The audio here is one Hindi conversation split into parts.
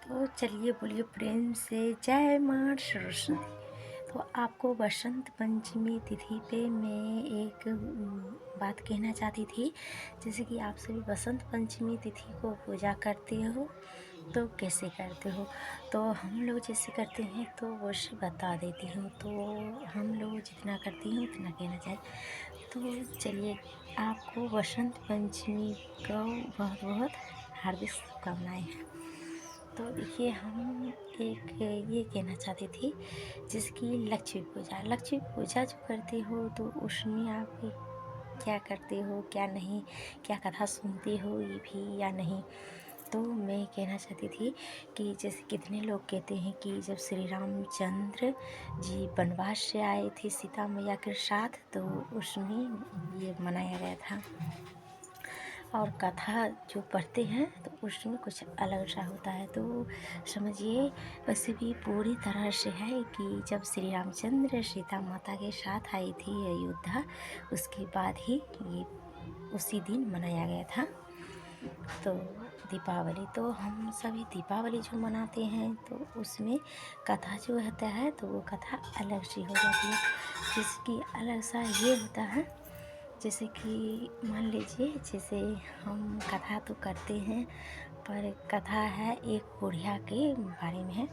तो चलिए बोलिए प्रेम से जय माँ सरस्वती। तो आपको बसंत पंचमी तिथि पे मैं एक बात कहना चाहती थी। जैसे कि आप सभी बसंत पंचमी तिथि को पूजा करते हो तो कैसे करते हो। तो हम लोग जैसे करते हैं तो वैसे बता देती हूँ। तो हम लोग जितना करती हैं उतना कहना चाहिए। तो चलिए, आपको बसंत पंचमी को बहुत बहुत हार्दिक शुभकामनाएं। तो देखिए, हम एक ये कहना चाहती थी जिसकी लक्ष्मी पूजा जो करते हो तो उसमें आप क्या करते हो क्या नहीं, क्या कथा सुनते हो ये भी या नहीं। तो मैं कहना चाहती थी कि जैसे कितने लोग कहते हैं कि जब श्री रामचंद्र जी वनवास से आए थे सीता मैया के साथ तो उसमें ये मनाया गया था। और कथा जो पढ़ते हैं तो उसमें कुछ अलग सा होता है। तो समझिए, वैसे भी पूरी तरह से है कि जब श्री रामचंद्र सीता माता के साथ आई थी अयोध्या, उसके बाद ही ये उसी दिन मनाया गया था। तो दीपावली, तो हम सभी दीपावली जो मनाते हैं तो उसमें कथा जो होता है तो वो कथा अलग सी हो जाती है। जिसकी अलग सा ये होता है, जैसे कि मान लीजिए, जैसे हम कथा तो करते हैं पर कथा है एक बुढ़िया के बारे में है।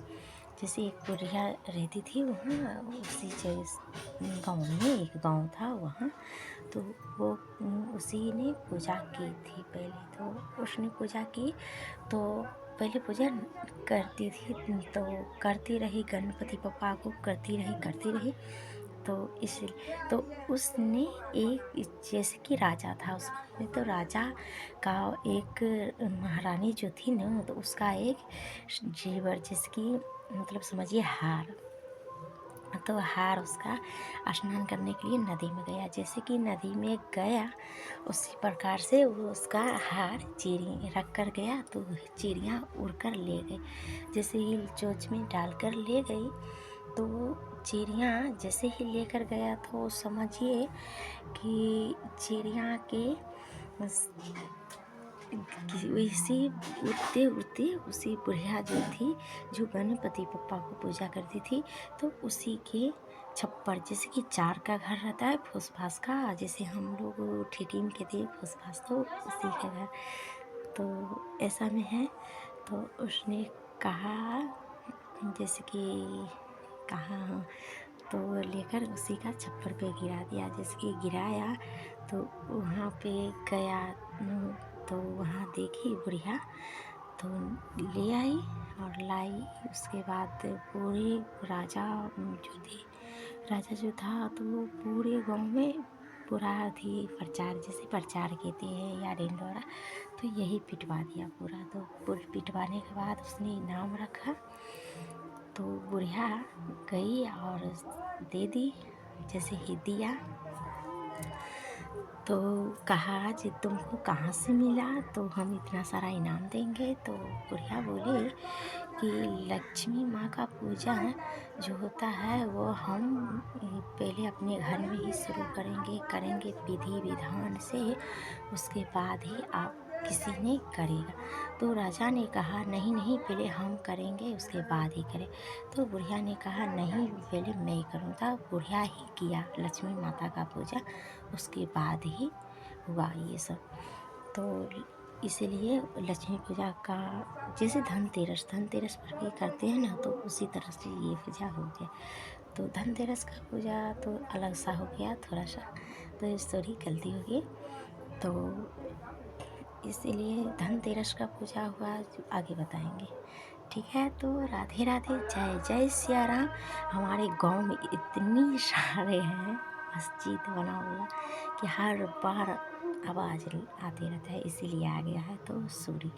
जैसे एक बुढ़िया रहती थी वहाँ, उसी गाँव में, एक गाँव था वहाँ। तो वो उसी ने पूजा की थी पहले। तो उसने पूजा की तो पहले पूजा करती थी तो करती रही, गणपति बप्पा को करती रही। तो इसलिए तो उसने एक, जैसे कि राजा था उसमें, तो राजा का एक महारानी जो थी ना, तो उसका एक जेवर, जिसकी मतलब समझिए हार, तो हार उसका स्नान करने के लिए नदी में गया। जैसे कि नदी में गया उसी प्रकार से वो उसका हार चिड़ी रख कर गया तो चिड़ियाँ उड़ कर ले गई। जैसे ही चोंच में डाल कर ले गई तो चिड़ियाँ जैसे ही लेकर गया तो समझिए कि चिड़िया के वैसे उड़ते उड़ते उसी बुढ़िया जो थी, जो गणपति बप्पा को पूजा करती थी, तो उसी के छप्पर, जैसे कि चार का घर रहता है फूस फास का, जैसे हम लोग ठेठी में कहते हैं फूस फास, तो उसी का घर तो ऐसा में है। तो उसने कहा, जैसे कि कहा, तो लेकर उसी का छप्पर पे गिरा दिया। जैसे कि गिराया तो वहाँ पे गया तो वहाँ देखी बुढ़िया, तो ले आई और लाई। उसके बाद पूरे राजा जो था तो वो पूरे गांव में पूरा थी प्रचार, जैसे प्रचार कहते हैं या ढिंढोरा, तो यही पिटवा दिया पूरा। तो पिटवाने के बाद उसने इनाम रखा। तो बुढ़िया गई और दे दी, जैसे ही दिया तो कहा जी तुमको कहाँ से मिला, तो हम इतना सारा इनाम देंगे। तो बुढ़िया बोली कि लक्ष्मी माँ का पूजा जो होता है वो हम पहले अपने घर में ही शुरू करेंगे विधि विधान से, उसके बाद ही आप किसी ने करेगा। तो राजा ने कहा नहीं नहीं, पहले हम करेंगे उसके बाद ही करें। तो बुढ़िया ने कहा नहीं, पहले मैं करूँगा। बुढ़िया ही किया लक्ष्मी माता का पूजा, उसके बाद ही हुआ ये सब। तो इसीलिए लक्ष्मी पूजा का, जैसे धनतेरस पर भी करते हैं ना, तो उसी तरह से ये पूजा हो गया। तो धनतेरस का पूजा तो अलग सा हो गया थोड़ा सा, तो इस थोड़ी गलती हो गई। तो इसीलिए धनतेरस का पूजा हुआ जो आगे बताएंगे। ठीक है, तो राधे राधे, जय जय सिया राम। हमारे गांव में इतनी सारे हैं मस्जिद बना हुआ कि हर बार आवाज़ आते रहता है, इसीलिए आ गया है। तो सॉरी।